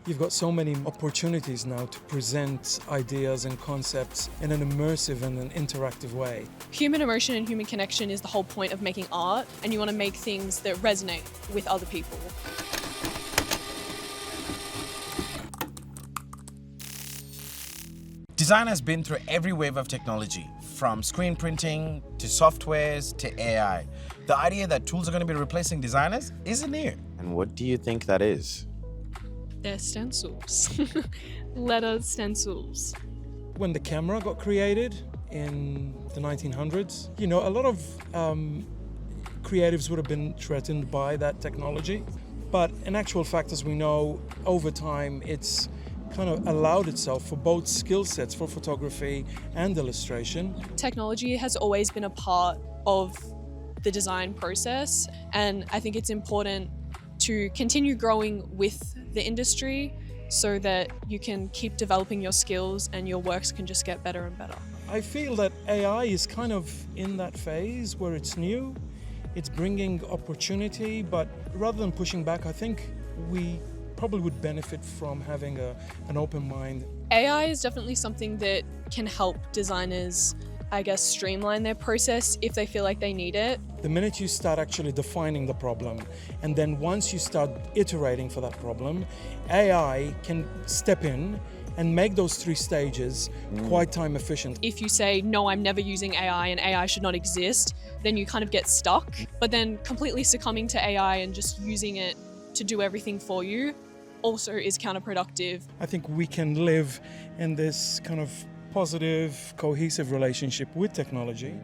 You've got so many opportunities now to present ideas and concepts in an immersive and an interactive way. Human emotion and human connection is the whole point of making art, and you want to make things that resonate with other people. Design has been through every wave of technology, from screen printing to softwares to AI. The idea that tools are going to be replacing designers isn't new. And what do you think that is? They're stencils. Letter stencils. When the camera got created in the 1900s, a lot of creatives would have been threatened by that technology. But in actual fact, as we know, over time, it's kind of allowed itself for both skill sets, for photography and illustration. Technology has always been a part of the design process, and I think it's important to continue growing with the industry so that you can keep developing your skills and your works can just get better and better. I feel that AI is kind of in that phase where it's new, it's bringing opportunity, but rather than pushing back, I think we probably would benefit from having an open mind. AI is definitely something that can help designers, streamline their process if they feel like they need it. The minute you start actually defining the problem, and then once you start iterating for that problem, AI can step in and make those 3 stages quite time efficient. If you say, no, I'm never using AI and AI should not exist, then you kind of get stuck. But then completely succumbing to AI and just using it to do everything for you also is counterproductive. I think we can live in this kind of positive, cohesive relationship with technology.